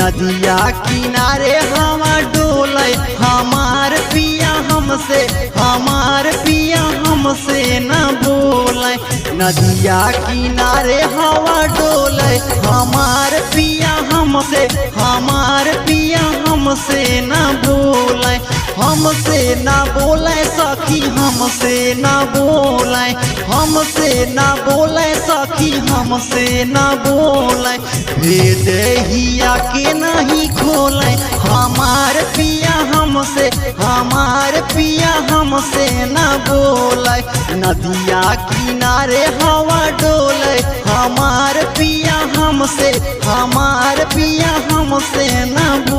नदिया किनारे हवा डोले हमार पिया हमसे, हमार पिया हमसे न बोले। नदिया किनारे हवा डोले हमार पिया हमसे, हमार पिया हमसे न बोले। हमसे न बोले सखी, हमसे न बोले, हमसे न बोले सखी, हमसे न बोले। भेद हिया के नहीं खोले हमार पिया हमसे, हमार पिया हमसे न बोले। नदिया किनारे हवा डोले हमार पिया हमसे, हमार पिया हमसे न बोले।